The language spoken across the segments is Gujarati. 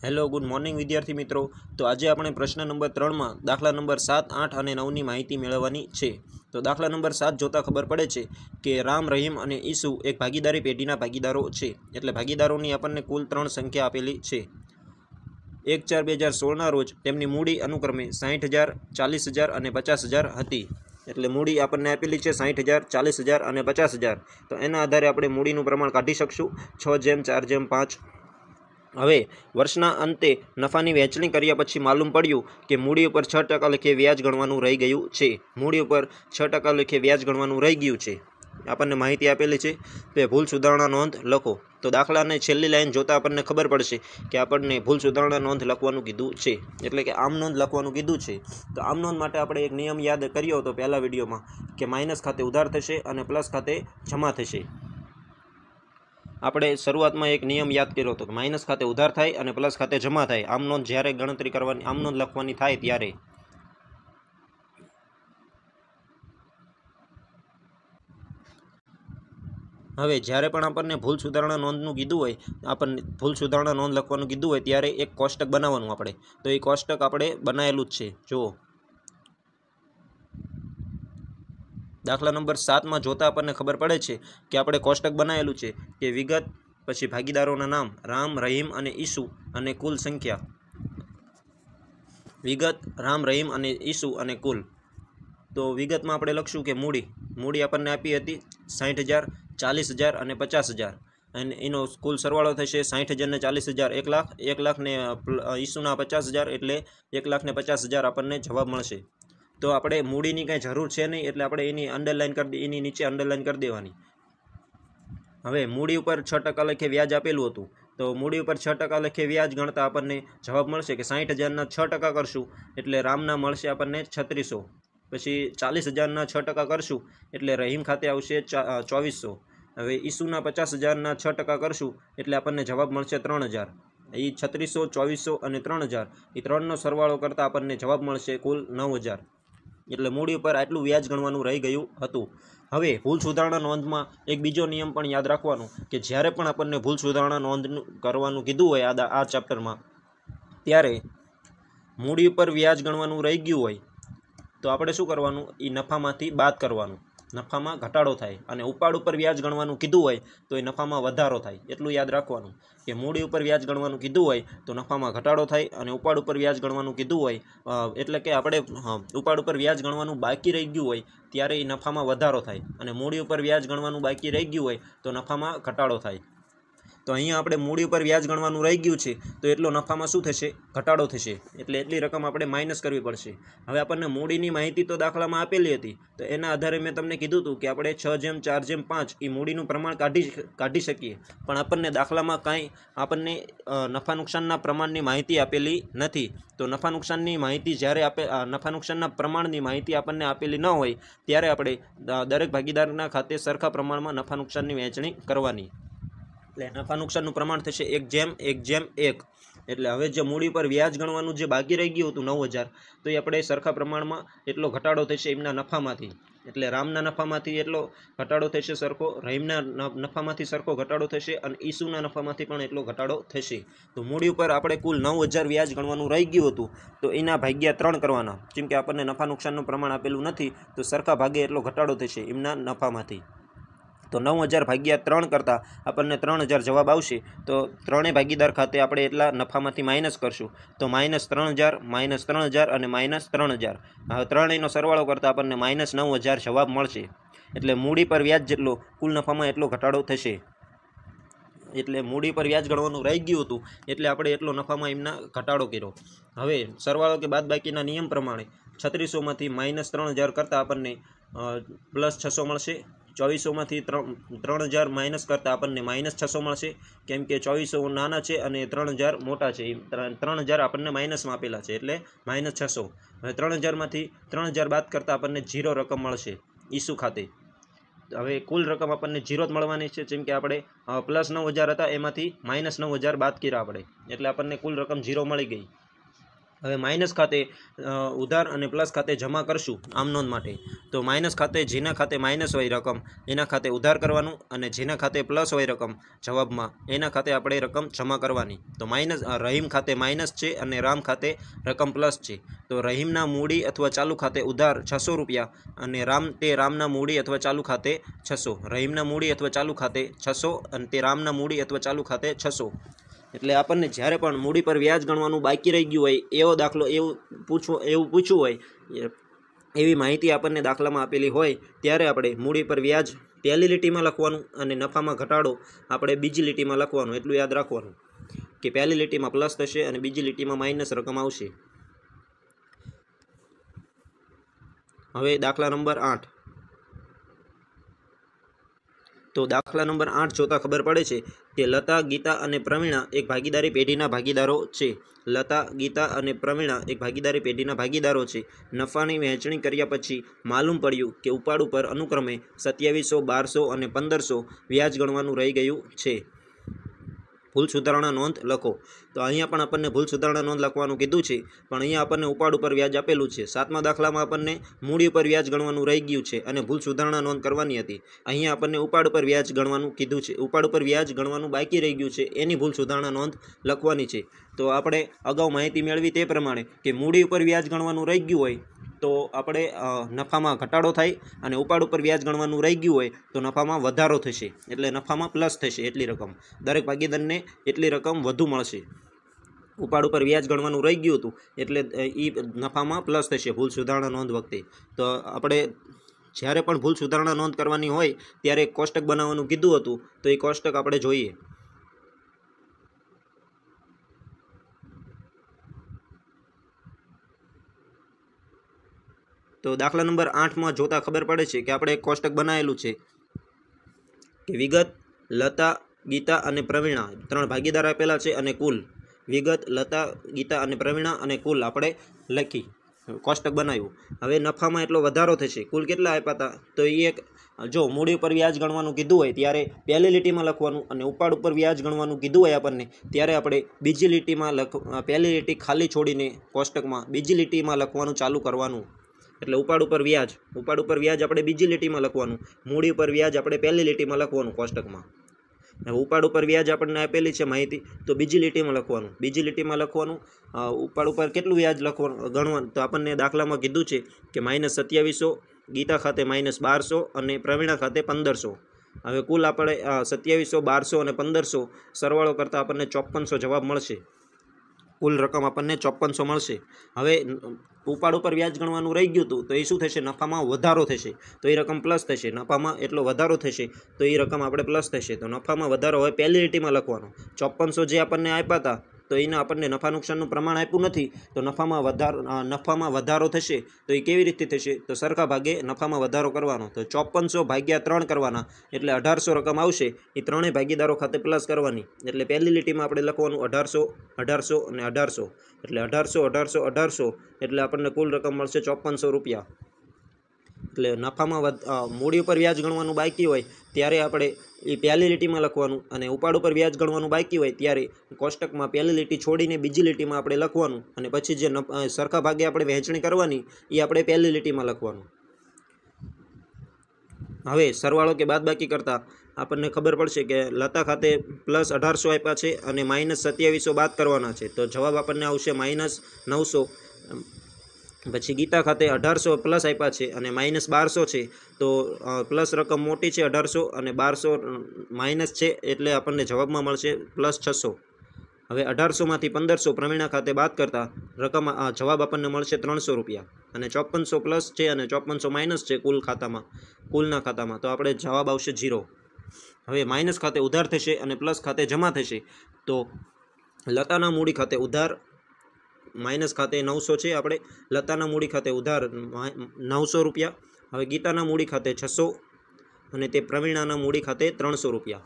હેલો ગુડ મોર્નિંગ વિદ્યાર્થી મિત્રો। તો આજે આપણે પ્રશ્ન નંબર 3 માં દાખલા નંબર 7, 8 અને 9 ની માહિતી મેળવવાની છે। તો દાખલા નંબર 7 જોતા ખબર પડે છે કે રામ, રહીમ અને ઈસુ એક ભાગીદારી પેઢીના ભાગીદારો છે। એટલે ભાગીદારોની આપણને કુલ 3 સંખ્યા આપેલી છે। 1/4/2016 ના રોજ તેમની મૂડી અનુક્રમે 60,000, 40,000 અને 50,000 હતી। એટલે મૂડી આપણને આપેલી છે 60,000, 40,000 અને 50,000। તો એના આધારે આપણે મૂડીનું પ્રમાણ કાઢી શકશું 6/4/5। હવે વર્ષના અંતે નફાની વહેંચણી કર્યા પછી માલુમ પડ્યું કે મૂડી ઉપર 6% લેખે વ્યાજ ગણવાનું રહી ગયું છે। મૂડી ઉપર 6% લેખે વ્યાજ ગણવાનું રહી ગયું છે। આપણને માહિતી આપેલી છે કે ભૂલ સુધારણા નોંધ લખો। તો દાખલાને છેલ્લી લાઈન જોતા આપણને ખબર પડશે કે આપણને ભૂલ સુધારણા નોંધ લખવાનું કીધું છે, એટલે કે આમ નોંધ લખવાનું કીધું છે। તો આમ નોંધ માટે આપણે એક નિયમ યાદ કર્યો હતો પહેલા વિડીયોમાં કે માઇનસ ખાતે ઉધાર થશે અને પ્લસ ખાતે જમા થશે। આપણે શરૂઆતમાં એક નિયમ યાદ કર્યો હતો કે માઇનસ ખાતે ઉધાર થાય અને પ્લસ ખાતે જમા થાય। આમ નોંધ જ્યારે ગણતરી કરવાની, આમ નોંધ લખવાની થાય ત્યારે। હવે જ્યારે પણ આપણને ભૂલ સુધારણા નોંધનું કીધું હોય, આપણને ભૂલ સુધારણા નોંધ લખવાનું કીધું હોય ત્યારે એક કોષ્ટક બનાવવાનું આપણે। તો એ કોષ્ટક આપણે બનાવેલું જ છે, જુઓ। દાખલા નંબર 7 માં જોતા આપણને ખબર પડે છે કે આપણે કોષ્ટક બનાવેલું છે કે વિગત, પછી ભાગીદારોના નામ રામ, રહીમ અને ઈસુ અને કુલ સંખ્યા। વિગત, રામ, રહીમ અને ઈસુ અને કુલ। તો વિગતમાં આપણે લખશું કે મૂડી આપણને આપી હતી 60,000, 40,000 અને 50,000। અને એનો કુલ સરવાળો થશે 60,000 ને 40,000 1 લાખ, 1 લાખ ને ઈસુના 50,000 એટલે 1,50,000 આપણને જવાબ મળશે। તો આપણે મૂડીની કાંઈ જરૂર છે નહીં, એટલે આપણે એની અંડરલાઇન કરી એની નીચે અંડરલાઇન કરી દેવાની। હવે મૂડી ઉપર 6% લેખે વ્યાજ આપેલું હતું, તો મૂડી ઉપર 6% લેખે વ્યાજ ગણતા આપણને જવાબ મળશે કે 60,000ના 6% કરશું એટલે રામના મળશે આપણને 3600। પછી 40,000ના 6% કરશું એટલે રહીમ ખાતે આવશે 2400। હવે ઈસુના 50,000ના 6% કરશું એટલે આપણને જવાબ મળશે 3,000। એ 3600, 2400 અને 3,000 એ ત્રણનો સરવાળો કરતાં આપણને જવાબ મળશે કુલ 9,000। એટલે મૂડી ઉપર આટલું વ્યાજ ગણવાનું રહી ગયું હતું। હવે ભૂલ સુધારણા નોંધમાં એક બીજો નિયમ પણ યાદ રાખવાનો કે જ્યારે પણ આપણને ભૂલ સુધારણા નોંધ કરવાનું કીધું હોય આ ચેપ્ટરમાં, ત્યારે મૂડી ઉપર વ્યાજ ગણવાનું રહી ગયું હોય તો આપણે શું કરવાનું, એ નફામાંથી બાદ કરવાનું। નફામાં ઘટાડો થાય। અને ઉપાડ ઉપર વ્યાજ ગણવાનું કીધું હોય તો એ નફામાં વધારો થાય। એટલું યાદ રાખવાનું કે મૂડી ઉપર વ્યાજ ગણવાનું કીધું હોય તો નફામાં ઘટાડો થાય, અને ઉપાડ ઉપર વ્યાજ ગણવાનું કીધું હોય એટલે કે આપણે ઉપાડ ઉપર વ્યાજ ગણવાનું બાકી રહી ગયું હોય ત્યારે એ નફામાં વધારો થાય, અને મૂડી ઉપર વ્યાજ ગણવાનું બાકી રહી ગયું હોય તો નફામાં ઘટાડો થાય। તો અહીંયા આપણે મૂડી ઉપર વ્યાજ ગણવાનું રહી ગયું છે તો એટલો નફામાં શું થશે, ઘટાડો થશે। એટલે એટલી રકમ આપણે માઇનસ કરવી પડશે। હવે આપણને મૂડીની માહિતી તો દાખલામાં આપેલી હતી, તો એના આધારે મેં તમને કીધું હતું કે આપણે 6/4/5 એ મૂડીનું પ્રમાણ કાઢી શકીએ, પણ આપણને દાખલામાં કાંઈ આપણને નફા નુકસાનના પ્રમાણની માહિતી આપેલી નથી। તો નફા નુકસાનની માહિતી જ્યારે નફા નુકસાનના પ્રમાણની માહિતી આપણને આપેલી ન હોય ત્યારે આપણે દરેક ભાગીદારના ખાતે સરખા પ્રમાણમાં નફા નુકસાનની વહેંચણી કરવાની। એટલે નફા નુકસાનનું પ્રમાણ થશે 1/1/1। એટલે હવે જે મૂડી પર વ્યાજ ગણવાનું જે બાકી રહી ગયું હતું 9,000, તો એ આપણે સરખા પ્રમાણમાં એટલો ઘટાડો થશે એમના નફામાંથી। એટલે રામના નફામાંથી એટલો ઘટાડો થશે સરખો, રહીમના નફામાંથી સરખો ઘટાડો થશે, અને ઈસુના નફામાંથી પણ એટલો ઘટાડો થશે। તો મૂડી ઉપર આપણે કુલ 9,000 વ્યાજ ગણવાનું રહી ગયું હતું, તો એના ભાગ્યા 3 કરવાના। જેમ કે આપણને નફા નુકસાનનું પ્રમાણ આપેલું નથી, તો સરખા ભાગે એટલો ઘટાડો થશે એમના નફામાંથી। તો 9,000 ભાગ્યા 3 કરતાં આપણને 3,000 જવાબ આવશે। તો ત્રણેય ભાગીદાર ખાતે આપણે એટલા નફામાંથી માઇનસ કરશું, તો -3,000, -3,000 અને -3,000। હવે ત્રણેયનો સરવાળો કરતાં આપણને -9,000 જવાબ મળશે। એટલે મૂડી પર વ્યાજ જેટલો કુલ નફામાં એટલો ઘટાડો થશે। એટલે મૂડી પર વ્યાજ ગણવાનું રહી ગયું હતું એટલે આપણે એટલો નફામાં એમના ઘટાડો કર્યો। હવે સરવાળો કે બાદબાકીના નિયમ પ્રમાણે 3600માંથી -3,000 કરતાં આપણને +600 મળશે। 2400માંથી 3,000 માઇનસ કરતાં આપણને -600 મળશે, કેમ કે 2400 નાના છે અને 3,000 મોટા છે। 3,000 આપણને માઇનસમાં આપેલા છે એટલે -600। હવે 3,000માંથી 3,000 બાદ કરતાં આપણને 0 રકમ મળશે ઈસુ ખાતે। હવે કુલ રકમ આપણને 0 જ મળવાની છે, જેમ કે આપણે +9,000 હતા એમાંથી -9,000 બાદ કર્યા આપણે, એટલે આપણને કુલ રકમ 0 મળી ગઈ। હવે માઇનસ ખાતે ઉધાર અને પ્લસ ખાતે જમા કરશું આમ નોંધ માટે. તો માઇનસ ખાતે જેના ખાતે માઇનસ હોય રકમ એના ખાતે ઉધાર કરવાનું, અને જેના ખાતે પ્લસ હોય રકમ જવાબમાં એના ખાતે આપણે રકમ જમા કરવાની. તો રહીમ ખાતે માઇનસ છે અને રામ ખાતે રકમ પ્લસ છે. તો રહીમના મૂડી અથવા ચાલુ ખાતે ઉધાર 600 રૂપિયા અને રામના મૂડી અથવા ચાલુ ખાતે 600. રહીમના મૂડી અથવા ચાલુ ખાતે 600 અને તે રામના મૂડી અથવા ચાલુ ખાતે 600. એટલે આપણને જ્યારે પણ મૂડી પર વ્યાજ ગણવાનું બાકી રહી ગયું હોય એવો દાખલો એવું પૂછવું હોય, એવી માહિતી આપણને દાખલામાં આપેલી હોય ત્યારે આપણે મૂડી પર વ્યાજ પહેલી લીટીમાં લખવાનું અને નફામાં ઘટાડો આપણે બીજી લીટીમાં લખવાનું. એટલું યાદ રાખવાનું કે પહેલી લીટીમાં પ્લસ થશે અને બીજી લીટીમાં માઇનસ રકમ આવશે. હવે દાખલા નંબર 8. તો દાખલા નંબર 8 જોતા ખબર પડે છે કે લતા, ગીતા અને પ્રવીણા એક ભાગીદારી પેઢીના ભાગીદારો છે. લતા, ગીતા અને પ્રવીણા એક ભાગીદારી પેઢીના ભાગીદારો છે. નફાની વહેંચણી કર્યા પછી માલુમ પડ્યું કે ઉપાડ ઉપર અનુક્રમે 2700, 1200 અને 1500 વ્યાજ ગણવાનું રહી ગયું છે. ભૂલ સુધારણા નોંધ લખો. તો અહીંયા પણ આપણને ભૂલ સુધારણા નોંધ લખવાનું કીધું છે, પણ અહીંયા આપણને ઉપાડ ઉપર વ્યાજ આપેલું છે. 7મા દાખલામાં આપણને મૂડી ઉપર વ્યાજ ગણવાનું રહી ગયું છે અને ભૂલ સુધારણા નોંધ કરવાની હતી. અહીંયા આપણને ઉપાડ ઉપર વ્યાજ ગણવાનું કીધું છે. ઉપાડ ઉપર વ્યાજ ગણવાનું બાકી રહી ગયું છે એની ભૂલ સુધારણા નોંધ લખવાની છે. તો આપણે અગાઉ માહિતી મેળવી તે પ્રમાણે કે મૂડી ઉપર વ્યાજ ગણવાનું રહી ગયું હોય તો આપણે નફામાં ઘટાડો થાય, અને ઉપાડ ઉપર વ્યાજ ગણવાનું રહી ગયું હોય તો નફામાં વધારો થશે, એટલે નફામાં પ્લસ થશે. એટલી રકમ દરેક ભાગીદારને એટલી રકમ વધુ મળશે. ઉપાડ ઉપર વ્યાજ ગણવાનું રહી ગયું હતું એટલે એ નફામાં પ્લસ થશે ભૂલ સુધારણા નોંધ વખતે. તો આપણે જ્યારે પણ ભૂલ સુધારણા નોંધ કરવાની હોય ત્યારે એક કોષ્ટક બનાવવાનું કીધું હતું, તો એ કોષ્ટક આપણે જોઈએ. તો દાખલા નંબર 8માં જોતા ખબર પડે છે કે આપણે એક કોષ્ટક બનાવેલું છે કે વિગત લતા, ગીતા અને પ્રવીણા 3 ભાગીદાર આપેલા છે, અને કુલ વિગત લતા, ગીતા અને પ્રવીણા અને કુલ આપણે લખી કોષ્ટક બનાવ્યું. હવે નફામાં એટલો વધારો થશે. કુલ કેટલા આપ્યા હતા? તો એ જો મૂડી ઉપર વ્યાજ ગણવાનું કીધું હોય ત્યારે પહેલી લીટીમાં લખવાનું, અને ઉપાડ ઉપર વ્યાજ ગણવાનું કીધું હોય આપણને ત્યારે આપણે બીજી લીટીમાં પહેલી લીટી ખાલી છોડીને કોષ્ટકમાં બીજી લીટીમાં લખવાનું ચાલુ કરવાનું. એટલે ઉપાડ ઉપર વ્યાજ આપણે બીજી લીટીમાં લખવાનું, મૂડી ઉપર વ્યાજ આપણે પહેલી લીટીમાં લખવાનું કોષ્ટકમાં. ઉપાડ ઉપર વ્યાજ આપણને આપેલી છે માહિતી, તો બીજી લીટીમાં લખવાનું. ઉપાડ ઉપર કેટલું વ્યાજ ગણવાનું? તો આપણને દાખલામાં કીધું છે કે -2700, ગીતા ખાતે -1200 અને પ્રવીણા ખાતે 1500. હવે કુલ આપણે 2700, 1200 અને 1500 સરવાળો કરતાં આપણને 5400 જવાબ મળશે. કુલ રકમ આપણને 5400 મળશે. હવે ઉપાડ ઉપર વ્યાજ ગણવાનું રહી ગયું હતું તો એ શું થશે? નફામાં વધારો થશે, તો એ રકમ પ્લસ થશે. નફામાં એટલો વધારો થશે તો એ રકમ આપણે પ્લસ થશે. તો નફામાં વધારો હવે પહેલી લીટીમાં લખવાનો. 5400 જે આપણને આપ્યા હતા તો એને આપણને નફા નુકસાનનું પ્રમાણ આપ્યું નથી, તો નફામાં વધારો થશે તો એ કેવી રીતે થશે? તો સરખા ભાગે નફામાં વધારો કરવાનો. તો 5400 ભાગ્યા 3 કરવાના એટલે 1800 રકમ આવશે. એ ત્રણેય ભાગીદારો ખાતે પ્લસ કરવાની. એટલે પહેલી લીટીમાં આપણે લખવાનું 1800, 1800 અને 1800. એટલે 1800, 1800, 1800 એટલે આપણને કુલ રકમ મળશે 5400 રૂપિયા. એટલે નફામાં મૂડી ઉપર વ્યાજ ગણવાનું બાકી હોય ત્યારે આપણે એ પહેલી લીટીમાં લખવાનું, અને ઉપાડ ઉપર વ્યાજ ગણવાનું બાકી હોય ત્યારે કોષ્ટકમાં પહેલી લીટી છોડીને બીજી લીટીમાં આપણે લખવાનું, અને પછી જે સરખા ભાગે આપણે વહેંચણી કરવાની એ આપણે પહેલી લીટીમાં લખવાનું. હવે સરવાળો કે બાદબાકી કરતાં આપણને ખબર પડશે કે લતા ખાતે +1800 આપ્યા છે અને -2700 બાદ કરવાના છે, તો જવાબ આપણને આવશે -900. પછી ગીતા ખાતે 1800 પ્લસ આપ્યા છે અને -1200 છે, તો પ્લસ રકમ મોટી છે 1800 અને 1200 માઇનસ છે એટલે આપણને જવાબમાં મળશે +600. હવે 1800માંથી 1500 પ્રવીણા ખાતે બાદ કરતાં જવાબ આપણને મળશે 300 રૂપિયા, અને 5400 પ્લસ છે અને 5400 માઇનસ છે કુલના ખાતામાં, તો આપણે જવાબ આવશે 0. હવે માઇનસ ખાતે ઉધાર થશે અને પ્લસ ખાતે જમા થશે. તો લતાના મૂડી ખાતે ઉધાર માઇનસ ખાતે 900 છે, આપણે લતાના મૂડી ખાતે ઉધાર 900 રૂપિયા. હવે ગીતાના મૂડી ખાતે 600 અને તે પ્રવીણાના મૂડી ખાતે 300 રૂપિયા.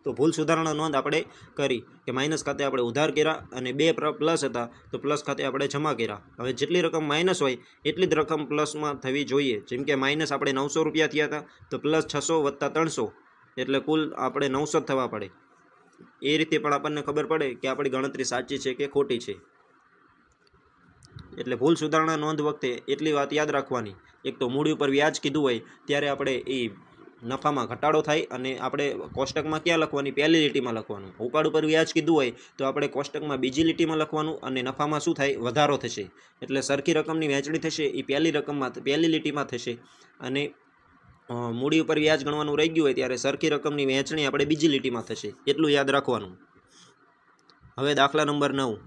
તો ભૂલ સુધારણા નોંધ આપણે કરી કે માઇનસ ખાતે આપણે ઉધાર કર્યા અને 2 પ્લસ હતા તો પ્લસ ખાતે આપણે જમા કર્યા. હવે જેટલી રકમ માઇનસ હોય એટલી જ રકમ પ્લસમાં થવી જોઈએ. જેમ કે માઇનસ આપણે 900 રૂપિયા થયા હતા તો +600 + 300 એટલે કુલ આપણે 900 થવા પડે. એ રીતે પણ આપણને ખબર પડે કે આપણી ગણતરી સાચી છે કે ખોટી છે. એટલે ભૂલ સુધારણા નોંધ વખતે એટલી વાત યાદ રાખવાની, એક તો મૂડી ઉપર વ્યાજ કીધું હોય ત્યારે આપણે એ નફામાં ઘટાડો થાય અને આપણે કોષ્ટકમાં ક્યાં લખવાની, પહેલી લીટીમાં લખવાનું. ઉપાડ ઉપર વ્યાજ કીધું હોય તો આપણે કોષ્ટકમાં બીજી લીટીમાં લખવાનું અને નફામાં શું થાય, વધારો થશે. એટલે સરખી રકમની વહેંચણી થશે એ પહેલી લીટીમાં થશે અને મૂડી ઉપર વ્યાજ ગણવાનું રહી ગયું હોય ત્યારે સરખી રકમની વહેંચણી આપણે બીજી લીટીમાં થશે. એટલું યાદ રાખવાનું. હવે દાખલા નંબર 9.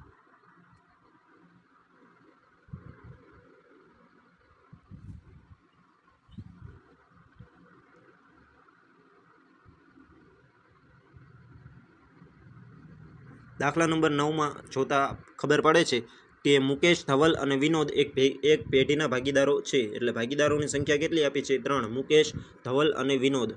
દાખલા નંબર 9માં જોતા ખબર પડે છે કે મુકેશ, ધવલ અને વિનોદ એક પેઢીના ભાગીદારો છે. એટલે ભાગીદારોની સંખ્યા કેટલી આપી છે, 3. મુકેશ, ધવલ અને વિનોદ.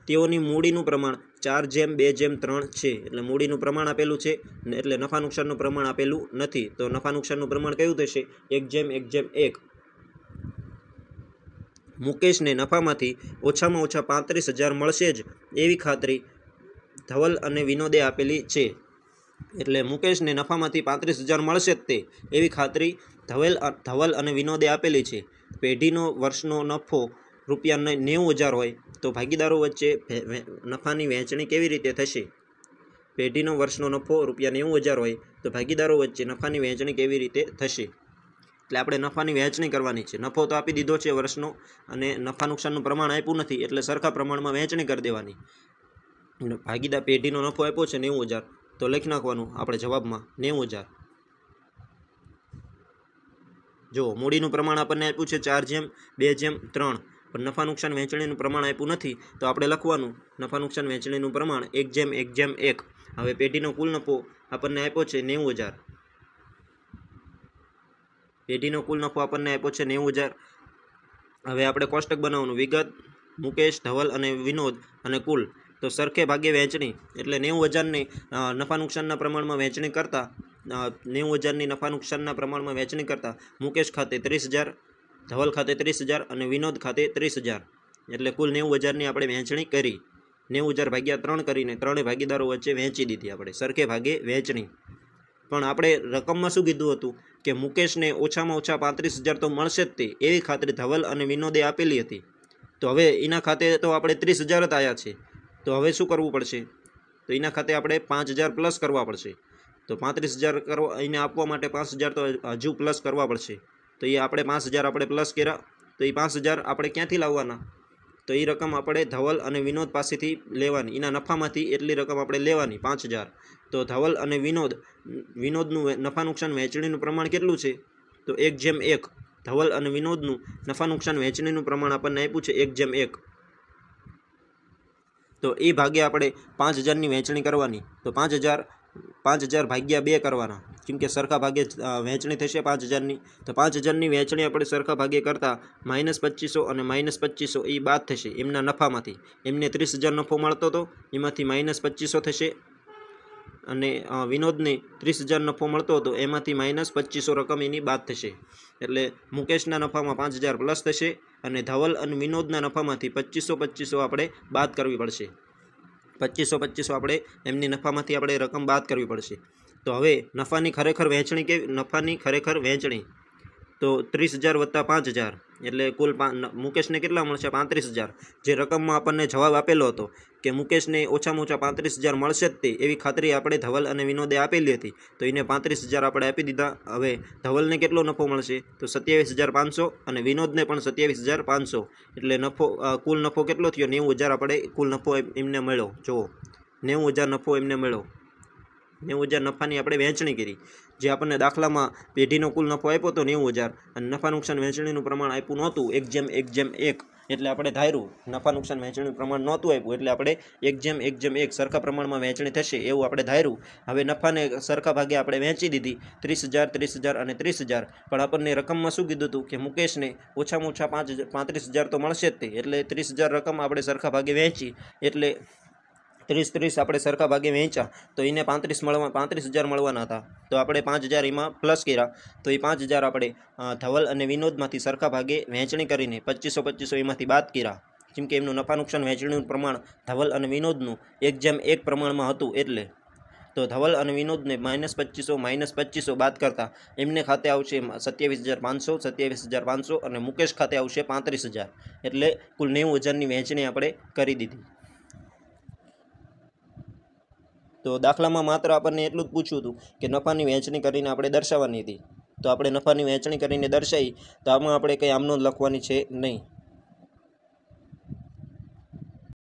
તેઓની મૂડીનું પ્રમાણ 4:2:3 છે. એટલે મૂડીનું પ્રમાણ આપેલું છે એટલે નફા નુકસાનનું પ્રમાણ આપેલું નથી. તો નફા નુકસાનનું પ્રમાણ કયું થશે, 1:1:1. મુકેશને નફામાંથી ઓછામાં ઓછા 35,000 મળશે જ એવી ખાતરી ધવલ અને વિનોદે આપેલી છે. એટલે મુકેશને નફામાંથી 35,000 મળશે જ તે એવી ખાતરી ધવલ અને વિનોદે આપેલી છે. પેઢીનો વર્ષનો નફો ₹90,000 હોય તો ભાગીદારો વચ્ચે નફાની વહેંચણી કેવી રીતે થશે. પેઢીનો વર્ષનો નફો ₹90,000 હોય તો ભાગીદારો વચ્ચે નફાની વહેંચણી કેવી રીતે થશે. એટલે આપણે નફાની વહેંચણી કરવાની છે. નફો તો આપી દીધો છે વર્ષનો અને નફા નુકસાનનું પ્રમાણ આપ્યું નથી એટલે સરખા પ્રમાણમાં વહેંચણી કરી દેવાની. ભાગીદાર પેઢીનો નફો આપ્યો છે 90,000 તો લખી નાખવાનું આપણે જવાબમાં 90,000. જો મૂડીનું પ્રમાણ આપણને આપ્યું છે 4:2:3 પણ નફા નુકસાન વહેંચણીનું પ્રમાણ આપ્યું નથી તો આપણે લખવાનું નફા નુકસાન વહેંચણીનું પ્રમાણ 1:1:1. હવે પેઢીનો કુલ નફો આપણને આપ્યો છે 90,000. પેઢીનો કુલ નફો આપણને આપ્યો છે 90,000. હવે આપણે કોષ્ટક બનાવવાનું, વિગત, મુકેશ, ધવલ અને વિનોદ અને કુલ. તો સરખે ભાગે વહેંચણી એટલે 90,000ની નફા નુકસાનના પ્રમાણમાં વહેંચણી કરતાં 90,000ની નફા નુકસાનના પ્રમાણમાં વહેંચણી કરતાં મુકેશ ખાતે 30,000, ધવલ ખાતે 30,000 અને વિનોદ ખાતે 30,000. એટલે કુલ 90,000ની આપણે વહેંચણી કરી. 90,000/3 કરીને ત્રણેય ભાગીદારો વચ્ચે વહેંચી દીધી આપણે સરખે ભાગે વહેંચણી. પણ આપણે રકમમાં શું કીધું હતું કે મુકેશને ઓછામાં ઓછા 35,000 તો મળશે જ તે એવી ખાતરી ધવલ અને વિનોદે આપેલી હતી. તો હવે એના ખાતે તો આપણે 30,000 જ આવ્યા છે. તો હવે શું કરવું પડશે, તો એના ખાતે આપણે 5,000 પ્લસ કરવા પડશે. તો 35,000 કરવા એને આપવા માટે 5,000 તો હજુ પ્લસ કરવા પડશે. તો એ આપણે 5,000 આપણે પ્લસ કર્યા તો એ 5,000 આપણે ક્યાંથી લાવવાના, તો એ રકમ આપણે ધવલ અને વિનોદ પાસેથી લેવાની. એના નફામાંથી એટલી રકમ આપણે લેવાની 5,000. તો ધવલ અને વિનોદનું નફા નુકસાન વહેંચણીનું પ્રમાણ કેટલું છે, તો 1:1. ધવલ અને વિનોદનું નફા નુકસાન વહેંચણીનું પ્રમાણ આપણને આપ્યું છે 1:1. તો એ ભાગે આપણે 5,000ની વહેંચણી કરવાની. તો 5,000 ભાગ્યા 2 કરવાના, કેમ કે સરખા ભાગે વહેંચણી થશે 5,000ની. તો 5,000ની વહેંચણી આપણે સરખા ભાગે કરતાં -2500 અને -2500 એ બાદ થશે એમના નફામાંથી. એમને 30,000 નફો મળતો હતો એમાંથી -2500 થશે અને વિનોદને 30,000 નફો મળતો હતો એમાંથી -2500 રકમ એની બાદ થશે. એટલે મુકેશના નફામાં 5,000 પ્લસ થશે અને ધવલ અને વિનોદના નફામાંથી 2500 આપણે બાદ કરવી પડશે. 2500 આપણે એમની નફામાંથી આપણે રકમ બાદ કરવી પડશે. તો હવે નફાની ખરેખર વહેંચણી તો 30,000 વત્તા 5,000 એટલે કુલ મુકેશને કેટલા મળશે, 35,000. જે રકમમાં આપણને જવાબ આપેલો હતો કે મુકેશને ઓછામાં ઓછા 35,000 મળશે જ તે એવી ખાતરી આપણે ધવલ અને વિનોદે આપેલી હતી. તો એને 35,000 આપણે આપી દીધા. હવે ધવલને કેટલો નફો મળશે, તો 27,500 અને વિનોદને પણ 27,500. એટલે કુલ નફો કેટલો થયો, 90,000 આપણે કુલ નફો એમને મળ્યો. જુઓ 90,000 નફો એમને મળ્યો. 90,000 નફાની આપણે વહેંચણી કરી. જે આપણને દાખલામાં પેઢીનો કુલ નફો આપ્યો હતો 90,000 અને નફા નુકસાન વહેંચણીનું પ્રમાણ આપ્યું નહોતું 1:1:1. એટલે આપણે ધાર્યું નફા નુકસાન વહેંચણીનું પ્રમાણ નહોતું આપ્યું એટલે આપણે 1:1:1 સરખા પ્રમાણમાં વહેંચણી થશે એવું આપણે ધાર્યું. હવે નફાને સરખા ભાગે આપણે વહેંચી દીધી 30,000, 30,000 અને 30,000. પણ આપણને રકમમાં શું કીધું હતું કે મુકેશને ઓછામાં ઓછા 35,000 તો મળશે જ તે. એટલે 30,000 રકમ આપણે સરખા ભાગે વહેંચી એટલે 30 આપણે સરખા ભાગે વહેંચ્યા તો એને 35,000 મળવાના હતા. તો આપણે 5,000 એમાં પ્લસ કર્યા તો એ 5,000 આપણે ધવલ અને વિનોદમાંથી સરખા ભાગે વહેંચણી કરીને 2500 એમાંથી બાદ કર્યા. કેમ કે એમનું નફા નુકસાન વહેંચણીનું પ્રમાણ ધવલ અને વિનોદનું 1:1 પ્રમાણમાં હતું એટલે તો ધવલ અને વિનોદને -2500 બાદ કરતાં એમને ખાતે આવશે 27,500, 27,500 અને મુકેશ ખાતે આવશે 35,000, એટલે કુલ 90,000ની વહેંચણી આપણે કરી દીધી. તો દાખલામાં માત્ર આપણને એટલું જ પૂછ્યું હતું કે નફાની વહેંચણી કરીને આપણે દર્શાવવાની હતી. તો આપણે નફાની વહેંચણી કરીને દર્શાવી, તો આમાં આપણે કંઈ આમનો લખવાની છે નહીં.